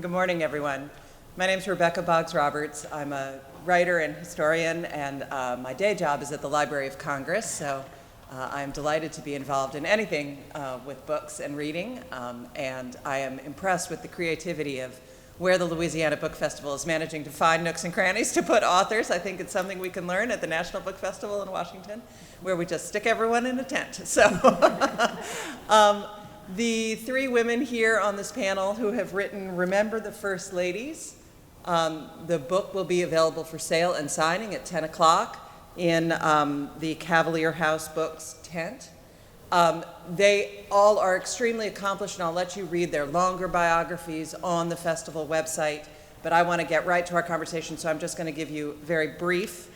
and good morning, everyone. My name is Rebecca Boggs Roberts. I'm a writer and historian, and my day job is at the Library of Congress, so I'm delighted to be involved in anything with books and reading, and I am impressed with the creativity of where the Louisiana Book Festival is managing to find nooks and crannies to put authors. I think it's something we can learn at the National Book Festival in Washington, where we just stick everyone in a tent. So. The three women here on this panel who have written Remember the First Ladies. The book will be available for sale and signing at 10 o'clock in the Cavalier House Books tent. They all are extremely accomplished, and I'll let you read their longer biographies on the festival website, but I want to get right to our conversation, so I'm just going to give you very brief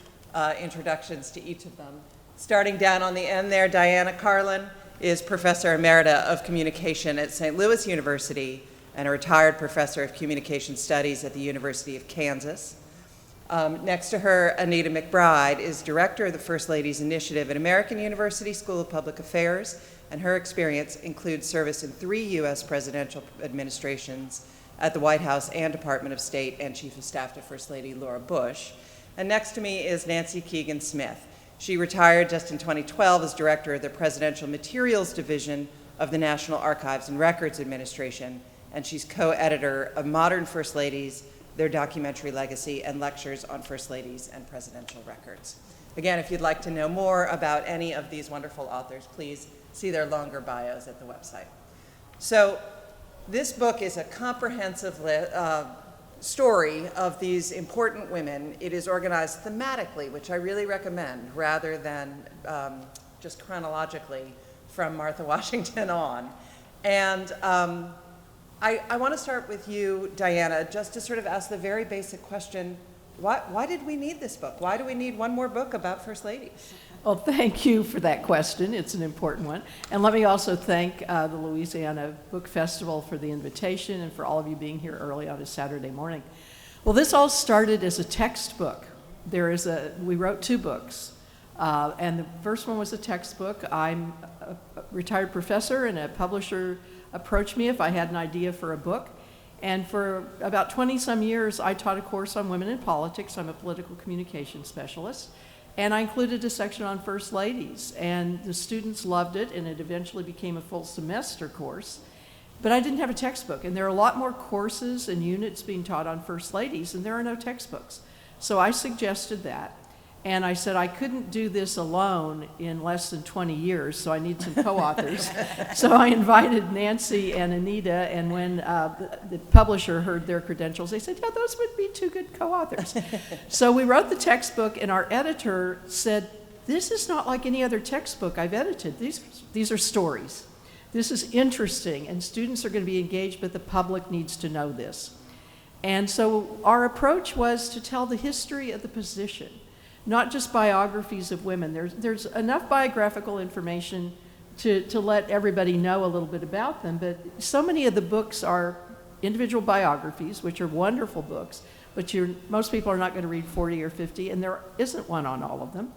introductions to each of them. Starting down on the end there, Diana Carlin is Professor Emerita of Communication at St. Louis University and a retired Professor of Communication Studies at the University of Kansas. Next to her, Anita McBride is Director of the First Ladies Initiative at American University School of Public Affairs, and her experience includes service in 3 U.S. presidential administrations at the White House and Department of State, and Chief of Staff to First Lady Laura Bush. And next to me is Nancy Kegan Smith. She retired just in 2012 as Director of the Presidential Materials Division of the National Archives and Records Administration, and she's co-editor of Modern First Ladies, their documentary legacy, and lectures on First Ladies and presidential records. Again, if you'd like to know more about any of these wonderful authors, please see their longer bios at the website. So this book is a comprehensive story of these important women. It is organized thematically, which I really recommend, rather than just chronologically from Martha Washington on. And I want to start with you, Diana, just to sort of ask the very basic question, why did we need this book? Why do we need one more book about First Ladies? Well, thank you for that question. It's an important one. And let me also thank the Louisiana Book Festival for the invitation and for all of you being here early on a Saturday morning. Well, this all started as a textbook. We wrote 2 books. And the first one was a textbook. I'm a retired professor, and a publisher approached me if I had an idea for a book. And for about 20-some years, I taught a course on women in politics. I'm a political communication specialist. And I included a section on First Ladies. And the students loved it, and it eventually became a full semester course. But I didn't have a textbook. And there are a lot more courses and units being taught on First Ladies, and there are no textbooks. So I suggested that. And I said I couldn't do this alone in less than 20 years, so I need some co-authors. So I invited Nancy and Anita, and when the publisher heard their credentials, they said, yeah, those would be 2 good co-authors. So we wrote the textbook, and our editor said, this is not like any other textbook I've edited. These are stories. This is interesting, and students are going to be engaged, but the public needs to know this. And so our approach was to tell the history of the position, not just biographies of women. There's enough biographical information to let everybody know a little bit about them, but so many of the books are individual biographies, which are wonderful books, but most people are not going to read 40 or 50, and there isn't one on all of them.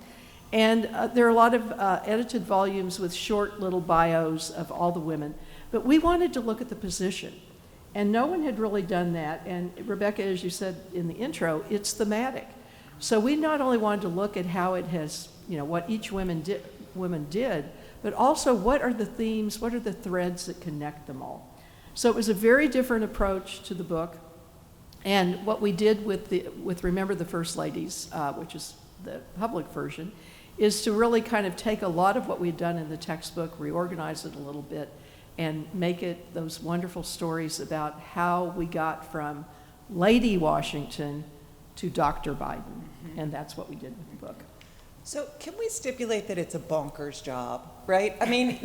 And there are a lot of edited volumes with short little bios of all the women, but we wanted to look at the position, and no one had really done that. And Rebecca, as you said in the intro, it's thematic. So we not only wanted to look at how it has, what each woman did, but also what are the themes, what are the threads that connect them all. So it was a very different approach to the book. And what we did with Remember the First Ladies, which is the public version, is to really kind of take a lot of what we'd done in the textbook, reorganize it a little bit, and make it those wonderful stories about how we got from Lady Washington to Dr. Biden, and that's what we did with the book. So can we stipulate that it's a bonkers job, right? I mean,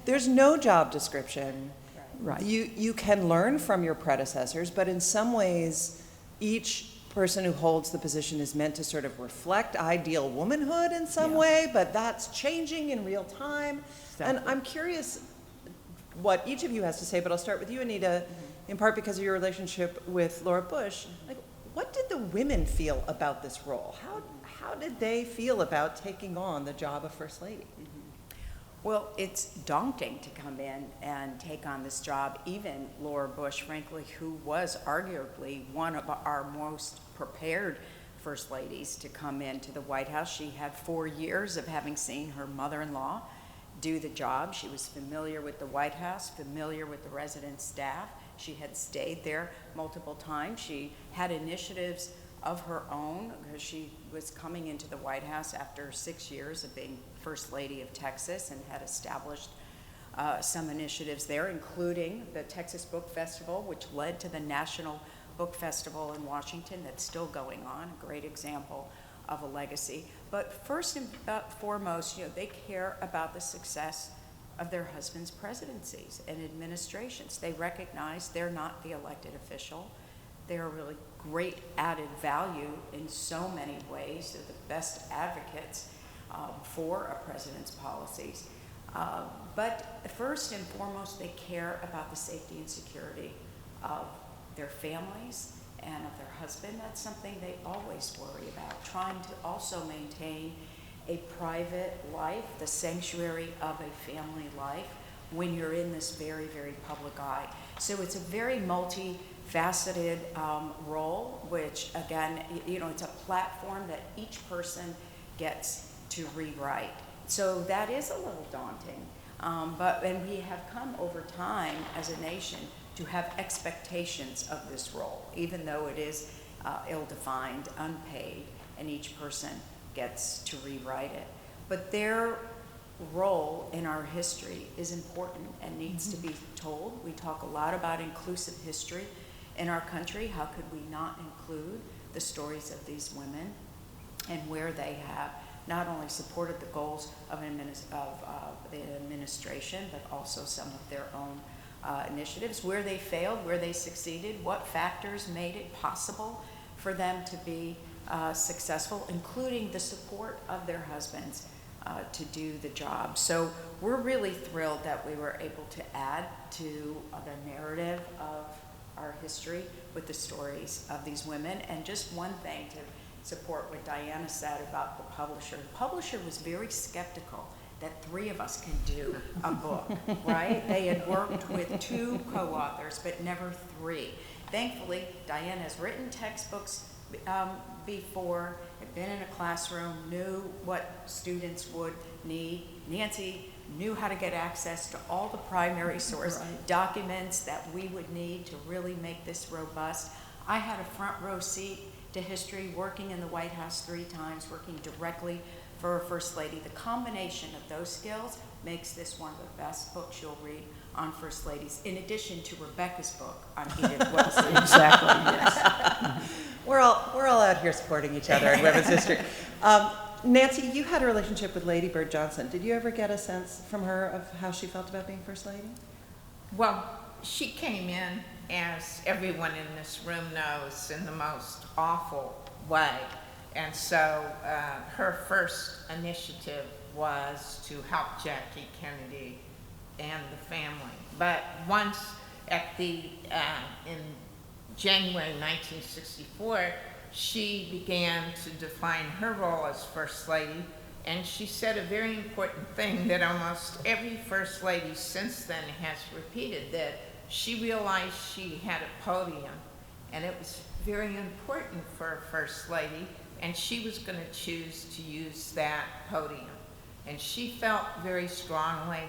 there's no job description. Right. You can learn from your predecessors, but in some ways, each person who holds the position is meant to sort of reflect ideal womanhood in some way, but that's changing in real time. Exactly. And I'm curious what each of you has to say, but I'll start with you, Anita, in part because of your relationship with Laura Bush. Like, what did the women feel about this role? How did they feel about taking on the job of First Lady? Well, it's daunting to come in and take on this job. Even Laura Bush, frankly, who was arguably one of our most prepared first ladies to come into the White House. She had 4 years of having seen her mother-in-law do the job. She was familiar with the White House, familiar with the resident staff. She had stayed there multiple times. She had initiatives of her own because she was coming into the White House after 6 years of being First Lady of Texas and had established some initiatives there, including the Texas Book Festival, which led to the National Book Festival in Washington that's still going on, a great example of a legacy. But first and foremost, they care about the success of their husbands' presidencies and administrations. They recognize they're not the elected official. They're really great added value in so many ways. They're the best advocates for a president's policies. But first and foremost, they care about the safety and security of their families and of their husband. That's something they always worry about, trying to also maintain a private life, the sanctuary of a family life, when you're in this very, very public eye. So it's a very multifaceted role, which again, it's a platform that each person gets to rewrite. So that is a little daunting. And we have come over time as a nation to have expectations of this role, even though it is ill-defined, unpaid, and each person gets to rewrite it. But their role in our history is important and needs to be told. We talk a lot about inclusive history in our country. How could we not include the stories of these women and where they have not only supported the goals of the administration, but also some of their own initiatives, where they failed, where they succeeded, what factors made it possible for them to be successful, including the support of their husbands to do the job. So we're really thrilled that we were able to add to the narrative of our history with the stories of these women. And just one thing to support what Diana said about the publisher. The publisher was very skeptical that 3 of us can do a book, right? They had worked with 2 co-authors, but never 3. Thankfully, Diana has written textbooks before, had been in a classroom, knew what students would need. Nancy knew how to get access to all the primary source documents that we would need to really make this robust. I had a front row seat to history, working in the White House 3 times, working directly for a First Lady. The combination of those skills makes this one of the best books you'll read on First Ladies, in addition to Rebecca's book on Edith Wilson. Exactly, yes. We're all out here supporting each other in women's history. Nancy, you had a relationship with Lady Bird Johnson. Did you ever get a sense from her of how she felt about being First Lady? Well, she came in, as everyone in this room knows, in the most awful way. And so her first initiative was to help Jackie Kennedy and the family. But once in January 1964, she began to define her role as First Lady, and she said a very important thing that almost every First Lady since then has repeated, that she realized she had a podium, and it was very important for a First Lady, and she was going to choose to use that podium. And she felt very strongly.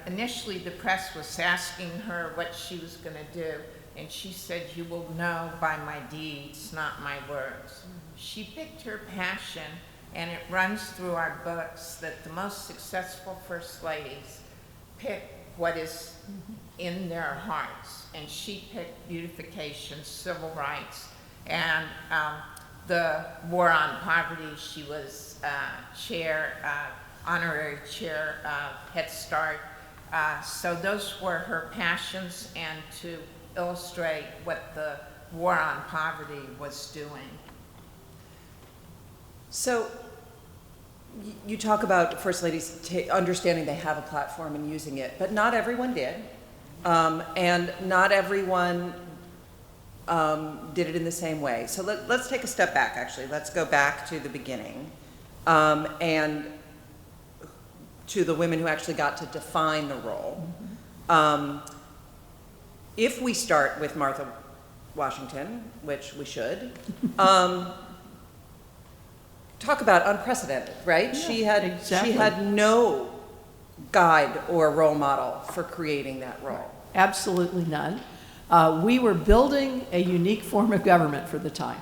Initially, the press was asking her what she was going to do, and she said, "You will know by my deeds, not my words." She picked her passion, and it runs through our books that the most successful First Ladies pick what is in their hearts. And she picked beautification, civil rights, and the war on poverty. She was honorary chair of Head Start. So those were her passions, and to illustrate what the war on poverty was doing. So you talk about First Ladies understanding they have a platform and using it, but not everyone did. And not everyone did it in the same way. So let's take a step back, actually. Let's go back to the beginning. And to the women who actually got to define the role. If we start with Martha Washington, which we should, talk about unprecedented, right? Yeah, exactly. She had no guide or role model for creating that role. Absolutely none. We were building a unique form of government for the time.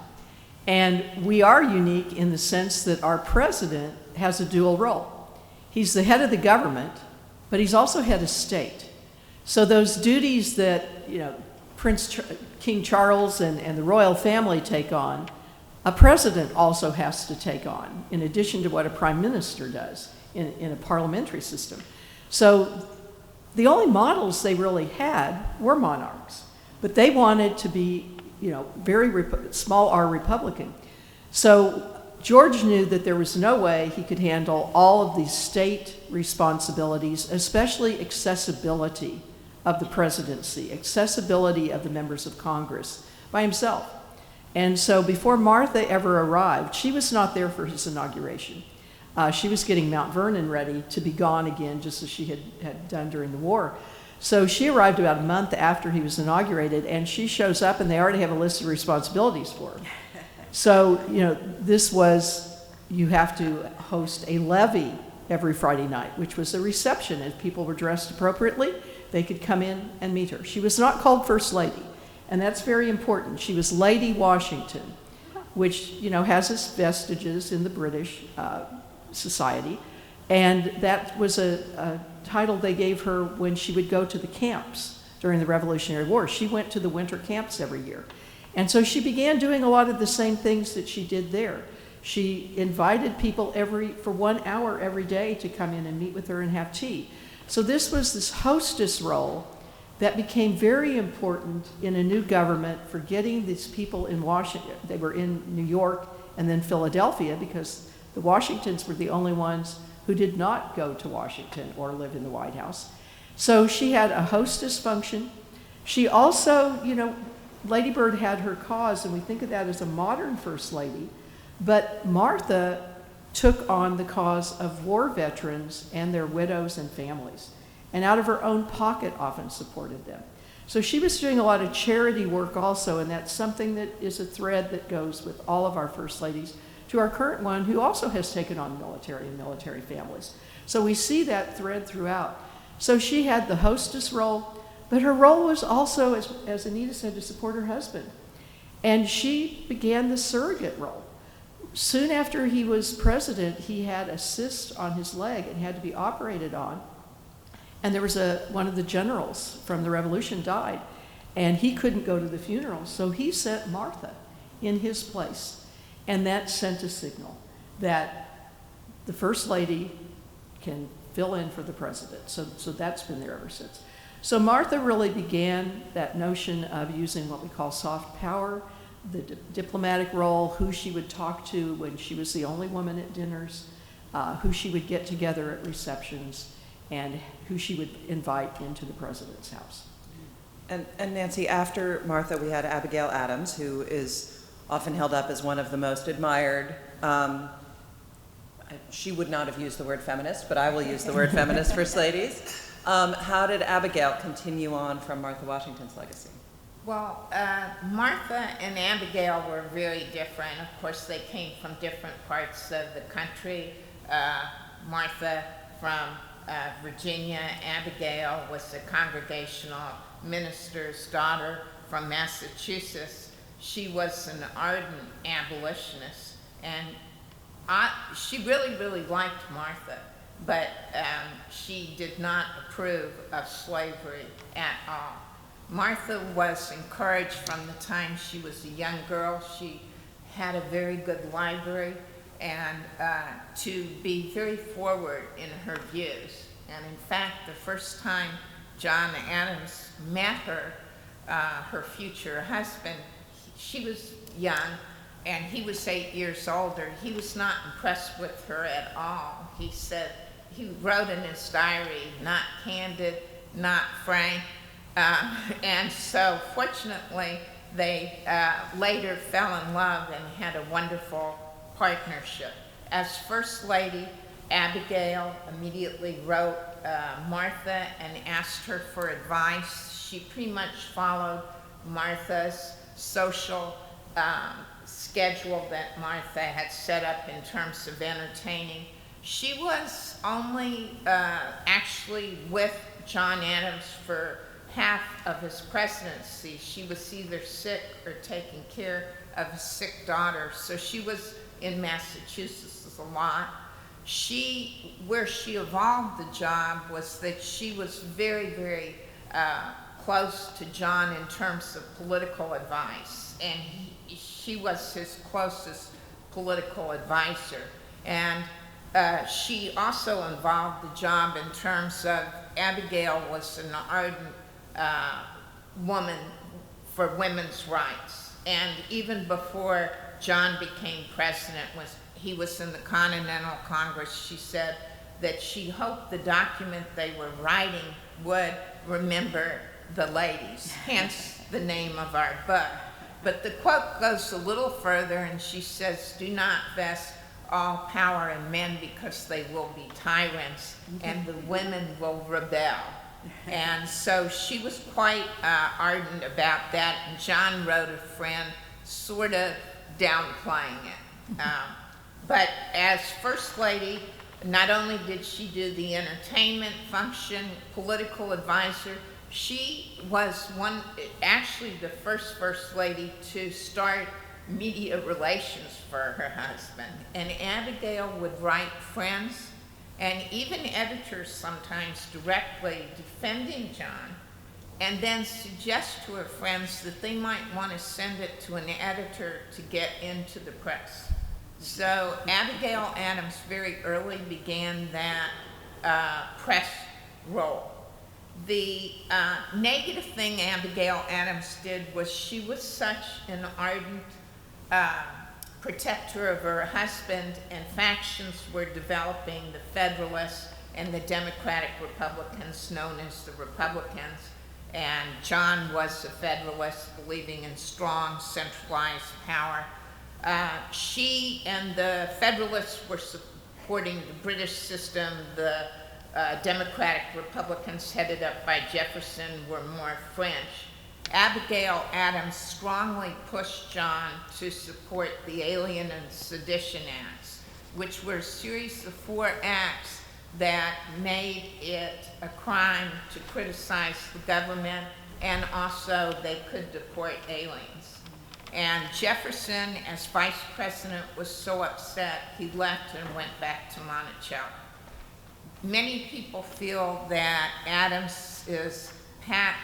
And we are unique in the sense that our president has a dual role. He's the head of the government, but he's also head of state. So those duties that, King Charles and the royal family take on, a president also has to take on, in addition to what a prime minister does in a parliamentary system. So the only models they really had were monarchs, but they wanted to be, very small r Republican. So George knew that there was no way he could handle all of these state responsibilities, especially accessibility of the presidency, accessibility of the members of Congress, by himself. And so before Martha ever arrived, she was not there for his inauguration. She was getting Mount Vernon ready to be gone again, just as she had done during the war. So she arrived about a month after he was inaugurated, and she shows up, and they already have a list of responsibilities for her. So, this was, you have to host a levee every Friday night, which was a reception. If people were dressed appropriately, they could come in and meet her. She was not called First Lady, and that's very important. She was Lady Washington, which, has its vestiges in the British society. And that was a title they gave her when she would go to the camps during the Revolutionary War. She went to the winter camps every year. And so she began doing a lot of the same things that she did there. She invited people for 1 hour every day to come in and meet with her and have tea. So this was this hostess role that became very important in a new government for getting these people in Washington. They were in New York and then Philadelphia, because the Washingtons were the only ones who did not go to Washington or live in the White House. So she had a hostess function. She also, Lady Bird had her cause, and we think of that as a modern First Lady, but Martha took on the cause of war veterans and their widows and families, and out of her own pocket often supported them. So she was doing a lot of charity work also, and that's something that is a thread that goes with all of our First Ladies, to our current one, who also has taken on military and military families. So we see that thread throughout. So she had the hostess role, but her role was also, as Anita said, to support her husband. And she began the surrogate role. Soon after he was president, he had a cyst on his leg and had to be operated on. And there was one of the generals from the Revolution died, and he couldn't go to the funeral, so he sent Martha in his place. And that sent a signal that the First Lady can fill in for the president. So that's been there ever since. So Martha really began that notion of using what we call soft power, the diplomatic role, who she would talk to when she was the only woman at dinners, who she would get together at receptions, and who she would invite into the president's house. And Nancy, after Martha, we had Abigail Adams, who is often held up as one of the most admired. She would not have used the word feminist, but I will use the word feminist, First Ladies. How did Abigail continue on from Martha Washington's legacy? Well, Martha and Abigail were very different. Of course, they came from different parts of the country. Martha from Virginia. Abigail was a congregational minister's daughter from Massachusetts. She was an ardent abolitionist, and she really, really liked Martha, but she did not approve of slavery at all. Martha was encouraged from the time she was a young girl. She had a very good library, and to be very forward in her views. And in fact, the first time John Adams met her, her future husband, she was young, and he was 8 years older. He was not impressed with her at all. He said, he wrote in his diary, not candid, not frank. And so fortunately, they later fell in love and had a wonderful partnership. As First Lady, Abigail immediately wrote Martha and asked her for advice. She pretty much followed Martha's social schedule that Martha had set up in terms of entertaining. She was only actually with John Adams for half of his presidency. She was either sick or taking care of a sick daughter, so she was in Massachusetts a lot. Where she evolved the job was that she was very, very close to John in terms of political advice, and she was his closest political advisor. And she also involved the job in terms of Abigail was an ardent woman for women's rights. And even before John became president, he was in the Continental Congress, she said that she hoped the document they were writing would remember the ladies, hence the name of our book. But the quote goes a little further, and she says, "Do not vest all power in men because they will be tyrants, and the women will rebel." And so she was quite ardent about that, and John wrote a friend sort of downplaying it. But as First Lady, not only did she do the entertainment function, political advisor, she was actually the first Lady to start media relations for her husband. And Abigail would write friends and even editors sometimes directly defending John, and then suggest to her friends that they might want to send it to an editor to get into the press. So Abigail Adams very early began that press role. The negative thing Abigail Adams did was she was such an ardent protector of her husband, and factions were developing, the Federalists and the Democratic Republicans, known as the Republicans. And John was a Federalist, believing in strong centralized power. She and the Federalists were supporting the British system. The Democratic Republicans, headed up by Jefferson, were more French. Abigail Adams strongly pushed John to support the Alien and Sedition Acts, which were a series of 4 acts that made it a crime to criticize the government, and also they could deport aliens. And Jefferson, as vice president, was so upset he left and went back to Monticello. Many people feel that Adams's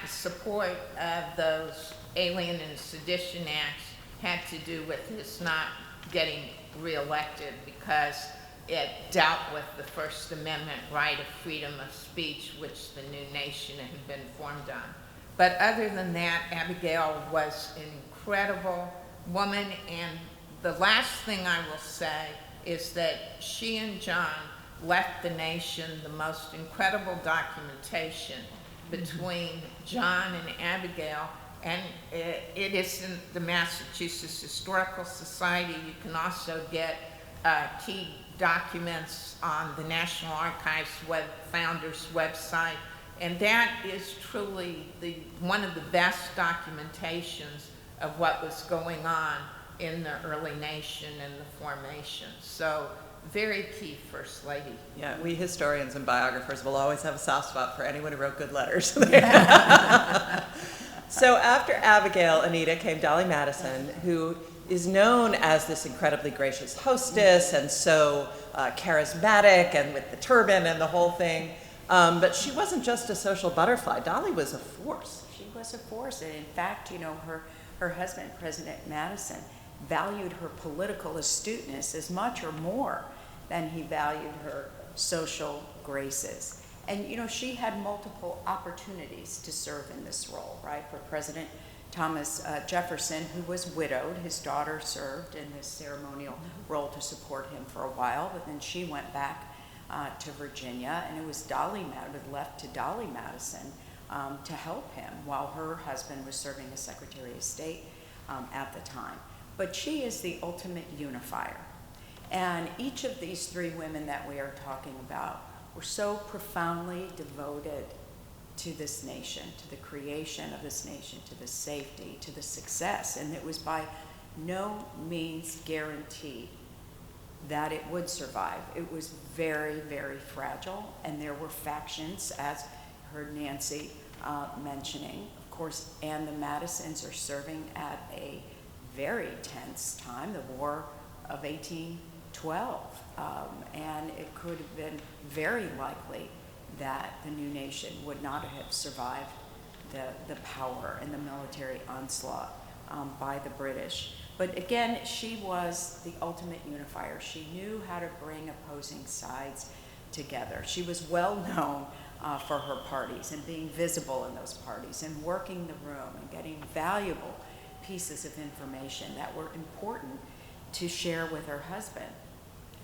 support of those Alien and Sedition Acts had to do with his not getting reelected, because it dealt with the First Amendment right of freedom of speech, which the new nation had been formed on. But other than that, Abigail was an incredible woman, and the last thing I will say is that she and John left the nation the most incredible documentation between John and Abigail, and it is in the Massachusetts Historical Society. You can also get key documents on the National Archives founders website, and that is truly one of the best documentations of what was going on in the early nation and the formation. So very key First Lady. Yeah, we historians and biographers will always have a soft spot for anyone who wrote good letters. So after Abigail, Anita, came Dolly Madison, who is known as this incredibly gracious hostess and so charismatic, and with the turban and the whole thing. But she wasn't just a social butterfly. Dolly was a force. She was a force, and in fact, you know, her husband, President Madison, valued her political astuteness as much or more than he valued her social graces. And you know, she had multiple opportunities to serve in this role, right? For President Thomas Jefferson, who was widowed, his daughter served in this ceremonial role to support him for a while, but then she went back to Virginia, and it was left to Dolly Madison to help him while her husband was serving as Secretary of State at the time. But she is the ultimate unifier. And each of these three women that we are talking about were so profoundly devoted to this nation, to the creation of this nation, to the safety, to the success. And it was by no means guaranteed that it would survive. It was very, very fragile, and there were factions, as heard Nancy mentioning. Of course, and the Madisons are serving at a very tense time, the War of 1812, and it could have been very likely that the new nation would not have survived the power and the military onslaught by the British. But again, she was the ultimate unifier. She knew how to bring opposing sides together. She was well known for her parties and being visible in those parties and working the room and getting valuable pieces of information that were important to share with her husband.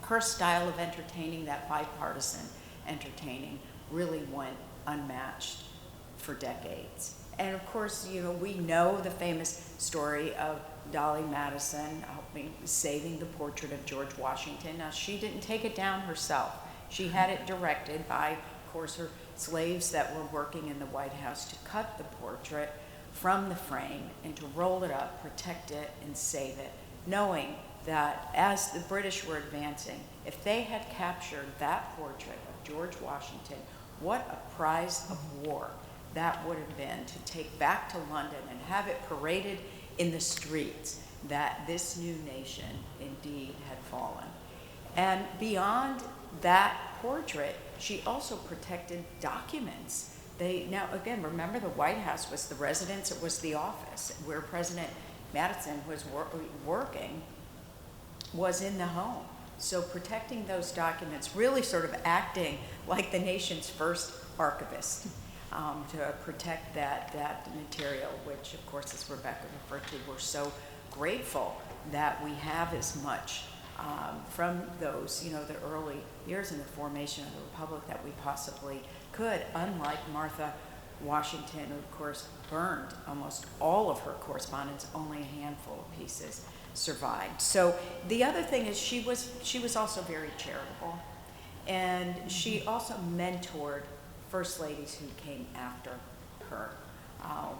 Her style of entertaining, that bipartisan entertaining, really went unmatched for decades. And of course, you know, we know the famous story of Dolly Madison saving the portrait of George Washington. Now, she didn't take it down herself. She had it directed by, of course, her slaves that were working in the White House to cut the portrait from the frame and to roll it up, protect it, and save it, knowing that as the British were advancing, if they had captured that portrait of George Washington, what a prize of war that would have been to take back to London and have it paraded in the streets that this new nation indeed had fallen. And beyond that portrait, she also protected documents. Now again, remember, the White House was the residence, it was the office. Where President Madison was working was in the home. So protecting those documents, really sort of acting like the nation's first archivist, to protect that material, which of course, as Rebecca referred to, we're so grateful that we have as much from those, you know, the early years in the formation of the Republic that we possibly could, unlike Martha Washington, who of course burned almost all of her correspondence. Only a handful of pieces survived. So the other thing is she was also very charitable, and she also mentored first ladies who came after her,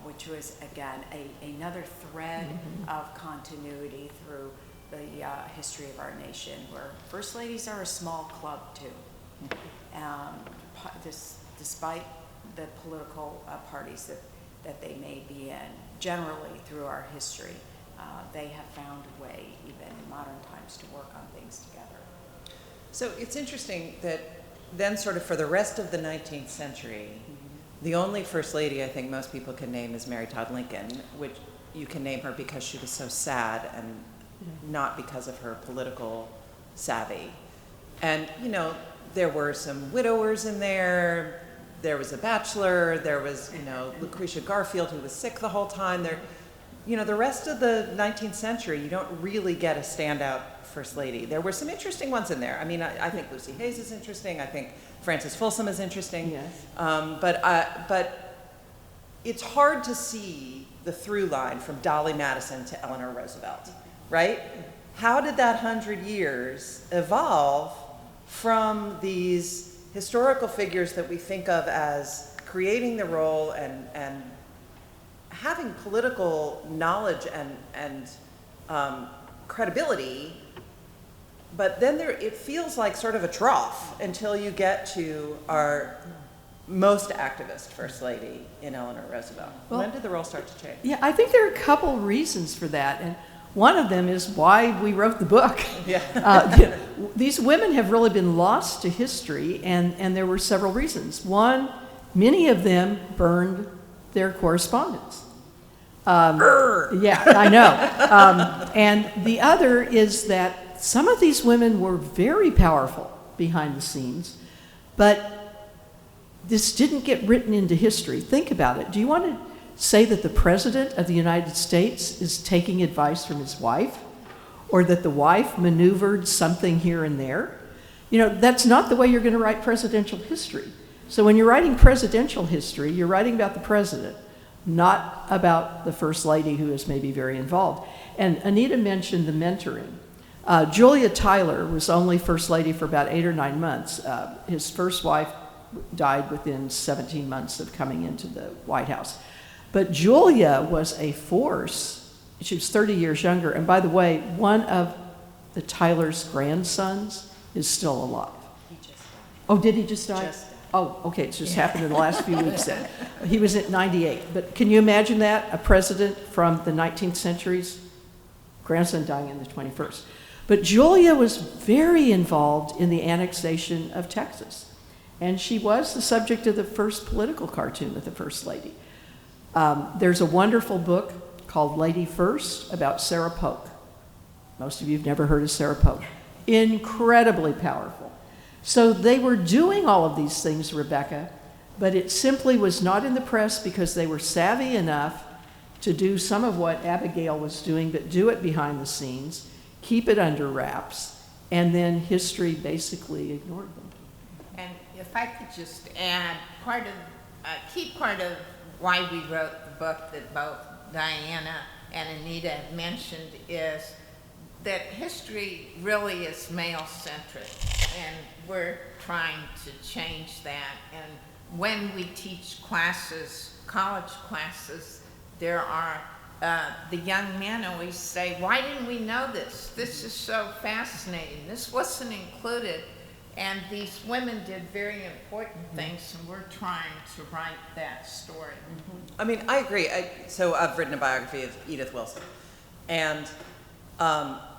which was again another thread of continuity through the history of our nation, where first ladies are a small club too. Despite the political parties that they may be in, generally through our history, they have found a way, even in modern times, to work on things together. So it's interesting that then sort of for the rest of the 19th century, the only first lady I think most people can name is Mary Todd Lincoln, which you can name her because she was so sad and not because of her political savvy. And, you know, there were some widowers in there. There was a bachelor. There was, you know, Lucretia Garfield, who was sick the whole time. You know, the rest of the 19th century, you don't really get a standout first lady. There were some interesting ones in there. I mean, I think Lucy Hayes is interesting. I think Frances Folsom is interesting. Yes. But it's hard to see the through line from Dolly Madison to Eleanor Roosevelt, right? How did that 100 years evolve from these historical figures that we think of as creating the role and having political knowledge and credibility, but then it feels like sort of a trough until you get to our most activist first lady in Eleanor Roosevelt. Well, when did the role start to change? Yeah, I think there are a couple reasons for that, and one of them is why we wrote the book. Yeah. These women have really been lost to history, and there were several reasons. One, many of them burned their correspondence. Yeah, I know. And the other is that some of these women were very powerful behind the scenes, but this didn't get written into history. Think about it. Do you want to say that the President of the United States is taking advice from his wife, or that the wife maneuvered something here and there? You know, that's not the way you're going to write presidential history. So when you're writing presidential history, you're writing about the president, not about the first lady, who is maybe very involved. And Anita mentioned the mentoring. Julia Tyler was only First Lady for about 8 or 9 months. His first wife died within 17 months of coming into the White House. But Julia was a force. She was 30 years younger. And by the way, one of the Tyler's grandsons is still alive. He just died. Oh, did he just die? Just died. Oh, okay, it's just happened in the last few weeks then. He was at 98. But can you imagine that? A president from the 19th century's grandson dying in the 21st. But Julia was very involved in the annexation of Texas. And she was the subject of the first political cartoon with the First Lady. There's a wonderful book called Lady First about Sarah Polk. Most of you have never heard of Sarah Polk. Incredibly powerful. So they were doing all of these things, Rebecca, but it simply was not in the press because they were savvy enough to do some of what Abigail was doing, but do it behind the scenes, keep it under wraps, and then history basically ignored them. And if I could just add, key part of why we wrote the book that both Diana and Anita have mentioned is that history really is male-centric, and we're trying to change that. And when we teach classes, college classes, there are, the young men always say, why didn't we know this? This is so fascinating. This wasn't included. And these women did very important things, and we're trying to write that story. I mean, I agree. So I've written a biography of Edith Wilson, and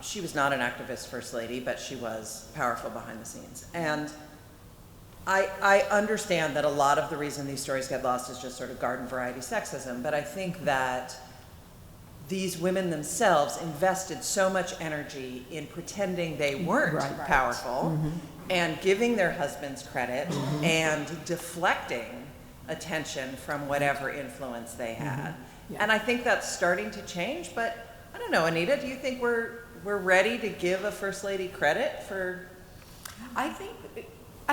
she was not an activist First Lady, but she was powerful behind the scenes. And I understand that a lot of the reason these stories get lost is just sort of garden variety sexism, but I think that these women themselves invested so much energy in pretending they weren't powerful and giving their husbands credit and deflecting attention from whatever influence they had. And I think that's starting to change, but I don't know, Anita, do you think we're ready to give a First Lady credit for? I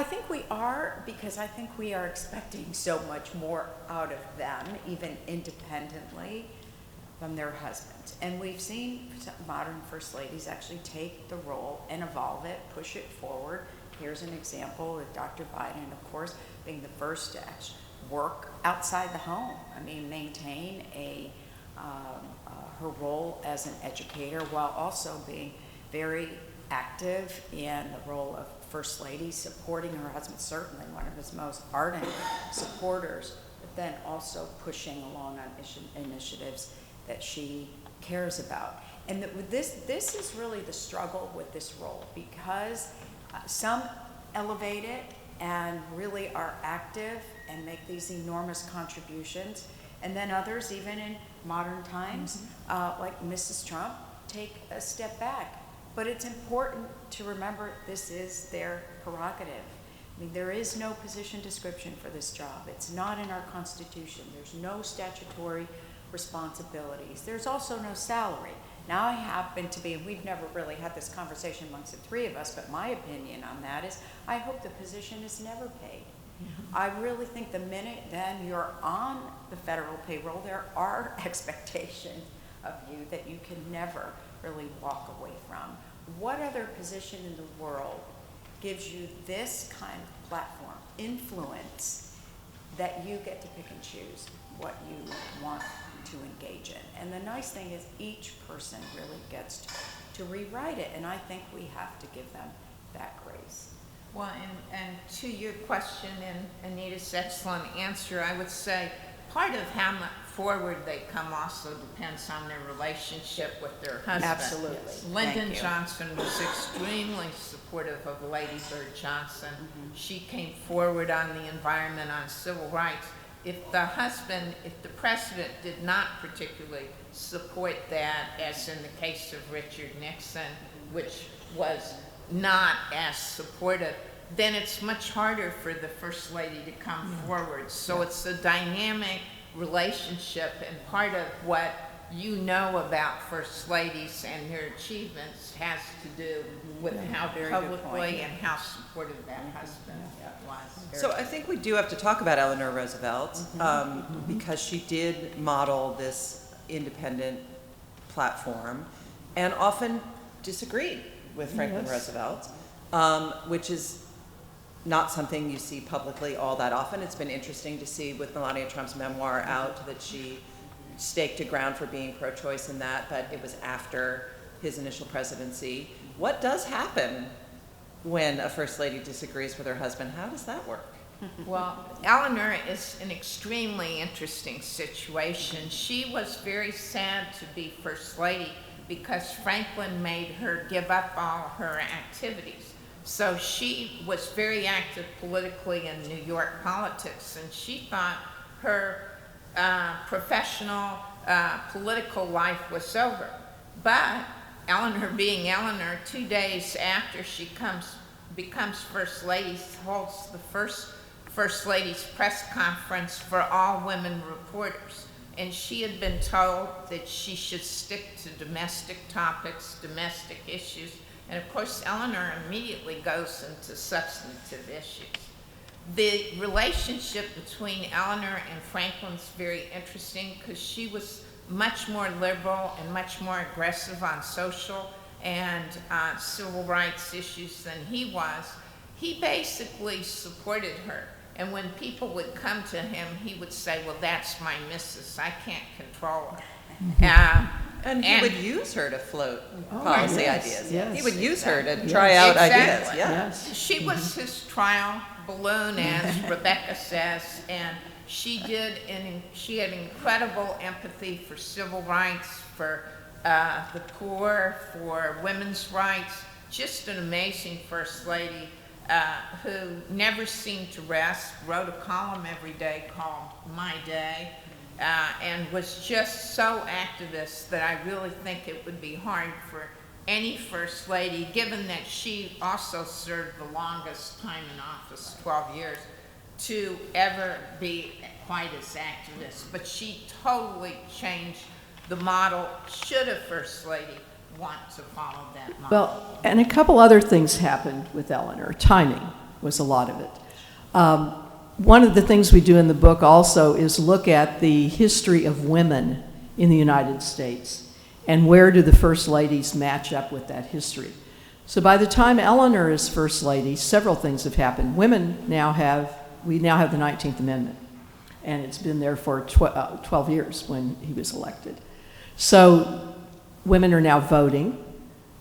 think we are, because I think we are expecting so much more out of them, even independently from their husbands. And we've seen modern First Ladies actually take the role and evolve it, push it forward. Here's an example with Dr. Biden, of course, being the first to actually work outside the home. I mean, maintain her role as an educator while also being very active in the role of First Lady, supporting her husband, certainly one of his most ardent supporters, but then also pushing along on initiatives that she cares about. And this is really the struggle with this role, because some elevate it and really are active and make these enormous contributions, and then others, even in modern times, like Mrs. Trump, take a step back. But it's important to remember this is their prerogative. I mean, there is no position description for this job. It's not in our Constitution. There's no statutory responsibilities. There's also no salary. Now I happen to be, and we've never really had this conversation amongst the three of us, but my opinion on that is I hope the position is never paid. I really think the minute then you're on the federal payroll, there are expectations of you that you can never really walk away from. What other position in the world gives you this kind of platform, influence, that you get to pick and choose what you want to engage in? And the nice thing is each person really gets to rewrite it, and I think we have to give them that grace. Well, and to your question and Anita's excellent answer, I would say part of how much forward they come also depends on their relationship with their husband. Absolutely. Lyndon Johnson was extremely supportive of Lady Bird Johnson. She came forward on the environment, on civil rights. If the president did not particularly support that, as in the case of Richard Nixon, which was not as supportive, then it's much harder for the First Lady to come forward. So it's a dynamic relationship, and part of what you know about First Ladies and their achievements has to do with how publicly and how supportive that husband was. So I think we do have to talk about Eleanor Roosevelt, because she did model this independent platform and often disagreed with Franklin Yes. Roosevelt, which is not something you see publicly all that often. It's been interesting to see with Melania Trump's memoir out that she staked a ground for being pro-choice in that, but it was after his initial presidency. What does happen when a first lady disagrees with her husband? How does that work? Well, Eleanor is an extremely interesting situation. She was very sad to be First Lady because Franklin made her give up all her activities. So she was very active politically in New York politics, and she thought her professional political life was over. But Eleanor, being Eleanor, 2 days after she becomes First Lady, holds the First Lady's press conference for all women reporters. And she had been told that she should stick to domestic topics, domestic issues. And of course, Eleanor immediately goes into substantive issues. The relationship between Eleanor and Franklin's very interesting because she was much more liberal and much more aggressive on social and civil rights issues than he was. He basically supported her. And when people would come to him, he would say, well, that's my missus. I can't control her. And he would use her to float Oh, policy yes, ideas. yes. He would use her to Yes. try out Exactly. ideas. Yeah. Yes. She was his trial balloon, as Rebecca says, and she had incredible empathy for civil rights, for the poor, for women's rights. Just an amazing First Lady who never seemed to rest, wrote a column every day called My Day, and was just so activist that I really think it would be hard for any First Lady, given that she also served the longest time in office, 12 years, to ever be quite as activist. But she totally changed the model. Should a First Lady want to follow that model? Well, and a couple other things happened with Eleanor. Timing was a lot of it. One of the things we do in the book also is look at the history of women in the United States and where do the First Ladies match up with that history. So by the time Eleanor is First Lady, several things have happened. We now have the 19th Amendment, and it's been there for 12 years when he was elected. So women are now voting.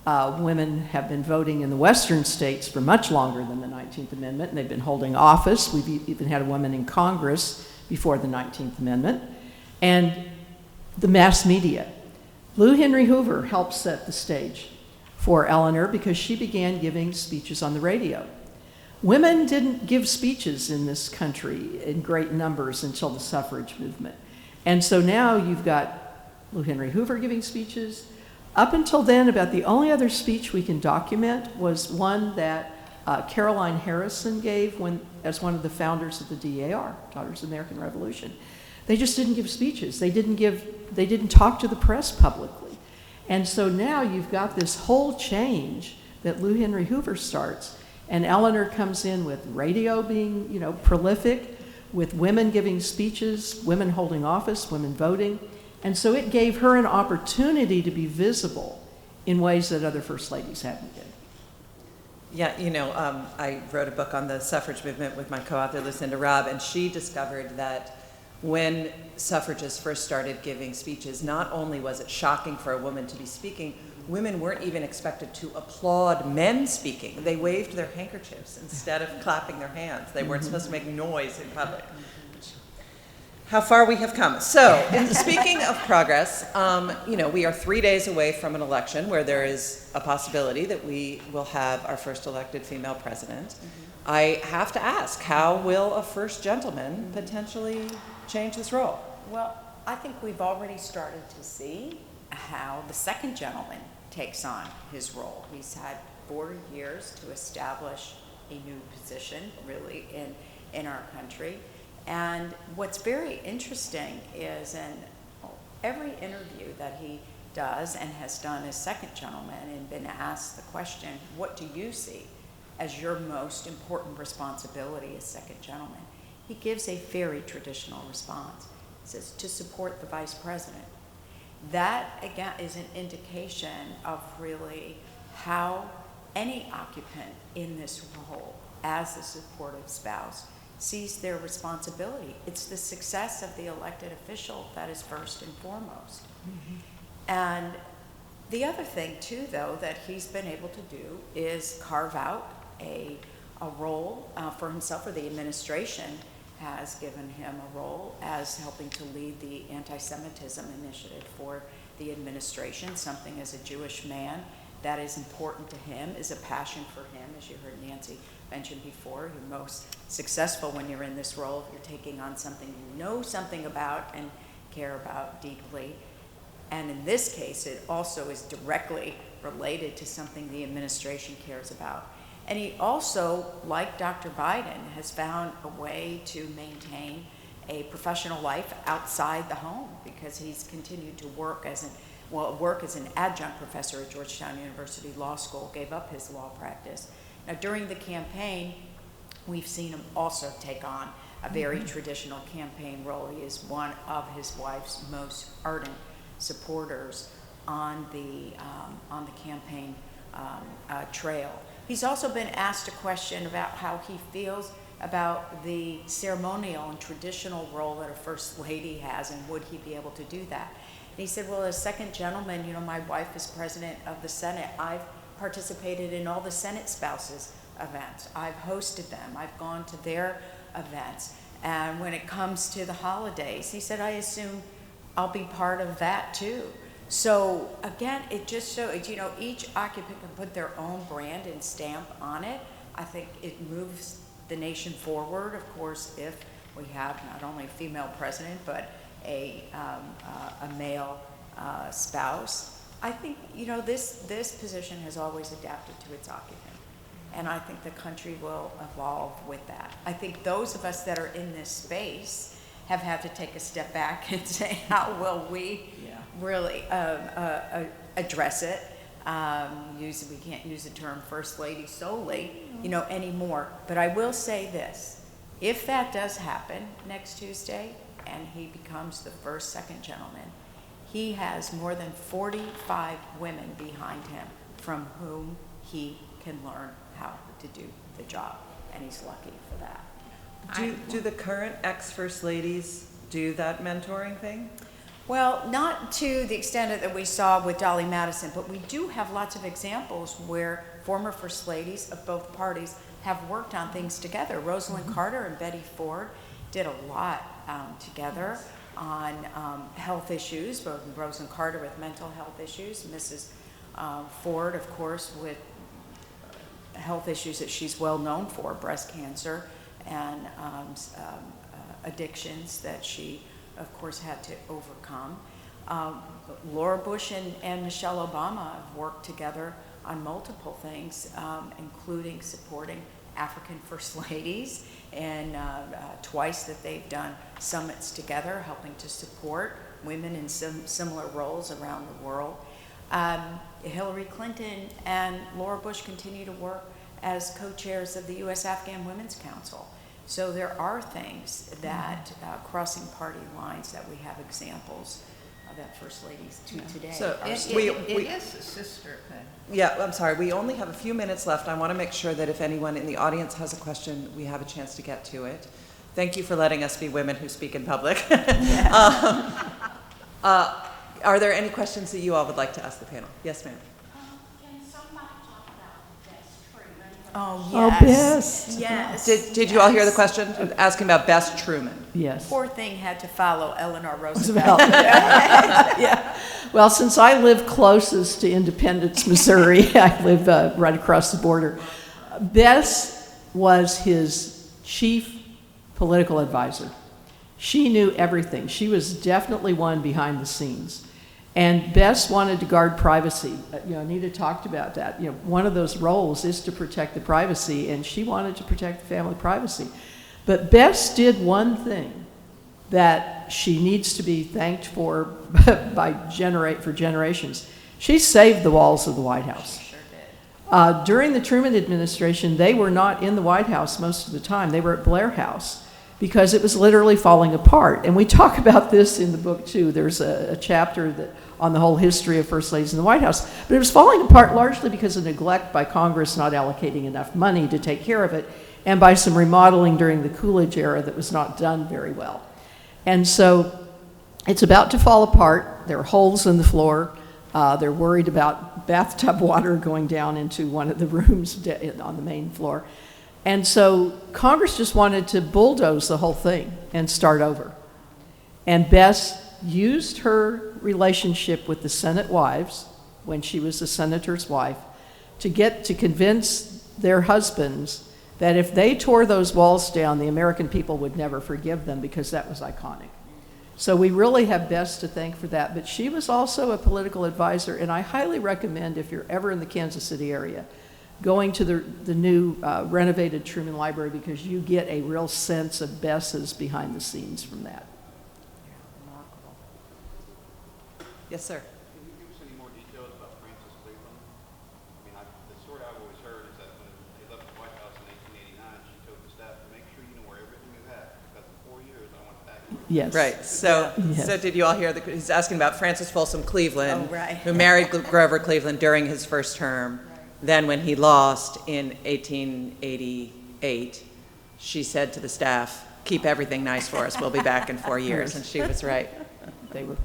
Women have been voting in the Western states for much longer than the 19th Amendment, and they've been holding office. We've even had a woman in Congress before the 19th Amendment. And the mass media. Lou Henry Hoover helped set the stage for Eleanor because she began giving speeches on the radio. Women didn't give speeches in this country in great numbers until the suffrage movement. And so now you've got Lou Henry Hoover giving speeches. Up until then, about the only other speech we can document was one that Caroline Harrison gave as one of the founders of the DAR, Daughters of the American Revolution. They just didn't give speeches. They didn't talk to the press publicly. And so now you've got this whole change that Lou Henry Hoover starts, and Eleanor comes in with radio being, prolific, with women giving speeches, women holding office, women voting. And so it gave her an opportunity to be visible in ways that other First Ladies hadn't been. Yeah, I wrote a book on the suffrage movement with my co-author Lucinda Robb, and she discovered that when suffragists first started giving speeches, not only was it shocking for a woman to be speaking, women weren't even expected to applaud men speaking. They waved their handkerchiefs instead of clapping their hands. They weren't supposed to make noise in public. How far we have come. So, speaking of progress, we are 3 days away from an election where there is a possibility that we will have our first elected female president. Mm-hmm. I have to ask, how will a first gentleman potentially change this role? Well, I think we've already started to see how the second gentleman takes on his role. He's had 4 years to establish a new position, really, in our country. And what's very interesting is in every interview that he does and has done as second gentleman and been asked the question, what do you see as your most important responsibility as second gentleman? He gives a very traditional response. He says, to support the vice president. That, again, is an indication of really how any occupant in this role as a supportive spouse sees their responsibility. It's the success of the elected official that is first and foremost. And the other thing too, though, that he's been able to do is carve out a role for himself, or the administration has given him a role as helping to lead the anti-Semitism initiative for the administration, something as a Jewish man that is important to him, is a passion for him, as you heard Nancy mention before. You're most successful when you're in this role if you're taking on something you know something about and care about deeply. And in this case, it also is directly related to something the administration cares about. And he also, like Dr. Biden, has found a way to maintain a professional life outside the home, because he's continued to work as an adjunct professor at Georgetown University Law School, gave up his law practice. Now, during the campaign, we've seen him also take on a very traditional campaign role. He is one of his wife's most ardent supporters on the campaign trail. He's also been asked a question about how he feels about the ceremonial and traditional role that a first lady has, and would he be able to do that. And he said, well, as second gentleman, my wife is president of the Senate. I've participated in all the Senate spouses events. I've hosted them. I've gone to their events. And when it comes to the holidays, he said, I assume I'll be part of that too. So again, it just shows, each occupant can put their own brand and stamp on it. I think it moves the nation forward, of course, if we have not only a female president, but a male spouse. I think, this position has always adapted to its occupant. And I think the country will evolve with that. I think those of us that are in this space have had to take a step back and say, how will we really address it? We can't use the term first lady solely, anymore. But I will say this, if that does happen next Tuesday and he becomes the first second gentleman, he has more than 45 women behind him from whom he can learn how to do the job, and he's lucky for that. Do the current ex-first ladies do that mentoring thing? Well, not to the extent that we saw with Dolly Madison, but we do have lots of examples where former first ladies of both parties have worked on things together. Rosalind Carter and Betty Ford did a lot together on health issues, both Rosalind Carter with mental health issues, Mrs. Ford, of course, with health issues that she's well known for, breast cancer and addictions that she, of course, had to overcome. Laura Bush and Michelle Obama have worked together on multiple things, including supporting African first ladies, and twice that they've done summits together, helping to support women in similar roles around the world. Hillary Clinton and Laura Bush continue to work as co-chairs of the U.S. Afghan Women's Council. So there are things that, crossing party lines, that we have examples that first ladies do today. So It is a sisterhood. Yeah, I'm sorry. We only have a few minutes left. I want to make sure that if anyone in the audience has a question, we have a chance to get to it. Thank you for letting us be women who speak in public. Are there any questions that you all would like to ask the panel? Yes, ma'am. Can somebody talk about best treatment? Oh, Oh, yes. yes. Yes. Did you all hear the question? Asking about Bess Truman. Yes. Poor thing had to follow Eleanor Roosevelt. Yeah. Well, since I live closest to Independence, Missouri, I live right across the border. Bess was his chief political advisor. She knew everything. She was definitely one behind the scenes. And Bess wanted to guard privacy. Anita talked about that. One of those roles is to protect the privacy, and she wanted to protect the family privacy. But Bess did one thing that she needs to be thanked for for generations. She saved the walls of the White House. Sure did. During the Truman administration, they were not in the White House most of the time. They were at Blair House, because it was literally falling apart. And we talk about this in the book too. There's a chapter on the whole history of First Ladies in the White House. But it was falling apart largely because of neglect by Congress not allocating enough money to take care of it, and by some remodeling during the Coolidge era that was not done very well. And so it's about to fall apart. There are holes in the floor. They're worried about bathtub water going down into one of the rooms on the main floor. And so Congress just wanted to bulldoze the whole thing and start over. And Bess used her relationship with the Senate wives, when she was the senator's wife, to convince their husbands that if they tore those walls down, the American people would never forgive them, because that was iconic. So we really have Bess to thank for that. But she was also a political advisor, and I highly recommend, if you're ever in the Kansas City area, going to the new renovated Truman Library, because you get a real sense of Bess's behind the scenes from that. Remarkable. Yes, sir. Can you give us any more details about Frances Cleveland? I mean, the story I've always heard is that when they left the White House in 1889, she told the staff to make sure you know where everything you have, because in 4 years I want it back. Yes. Right. So, Yes. so did you all hear? He's asking about Francis Folsom Cleveland, Oh, right. who married Grover Cleveland during his first term. Then, when he lost in 1888, she said to the staff, "Keep everything nice for us. We'll be back in 4 years." And she was right. They were.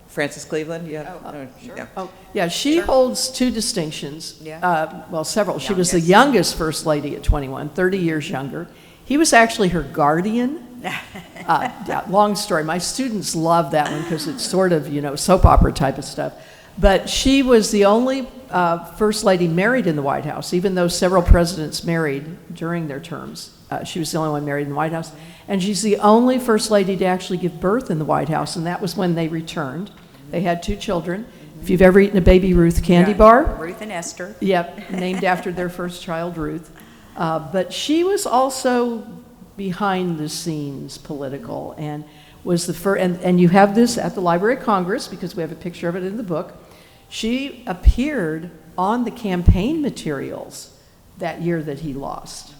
Francis Cleveland, you have? Sure. Yeah. Oh, yeah, she holds two distinctions. Yeah. Well, several. She was the Youngest. youngest first lady at 21, 30 years younger. He was actually her guardian. Yeah, long story. My students love that one because it's sort of, soap opera type of stuff. But she was the only first lady married in the White House, even though several presidents married during their terms. She was the only one married in the White House. And she's the only first lady to actually give birth in the White House, and that was when they returned. They had 2 children. If you've ever eaten a Baby Ruth candy bar, Ruth and Esther. yep, named after their first child, Ruth. But she was also behind the scenes political, and was the first, and you have this at the Library of Congress, because we have a picture of it in the book. She appeared on the campaign materials that year that he lost.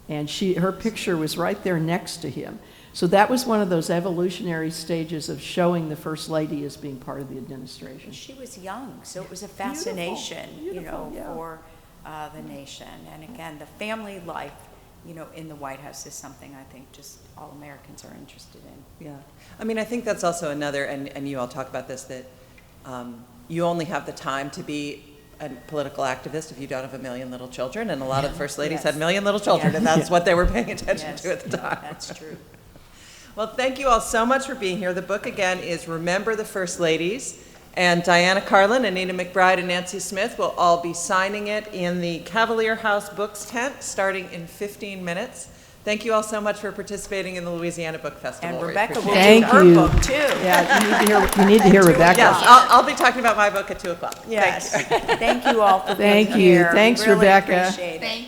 And her picture was right there next to him. So that was one of those evolutionary stages of showing the First Lady as being part of the administration. She was young, so it was a fascination, Beautiful, yeah. for the nation. And again, the family life, in the White House is something I think just all Americans are interested in. Yeah. I mean, I think that's also another, and you all talk about this, that you only have the time to be a political activist if you don't have a million little children, and a lot of the first ladies Yes. had a million little children, Yes. and that's what they were paying attention Yes, to at the time. that's true. Well, thank you all so much for being here. The book, again, is Remember the First Ladies, and Diana Carlin, Anita McBride, and Nancy Smith will all be signing it in the Cavalier House Books tent starting in 15 minutes. Thank you all so much for participating in the Louisiana Book Festival. And We Rebecca will appreciate do Thank it. her you. book too. Yeah, you need to hear Rebecca. Yes, I'll be talking about my book at 2 o'clock. Yes. Thank you. Thank you all for being Thank you. here. Thanks, Really Rebecca. appreciate it. Thank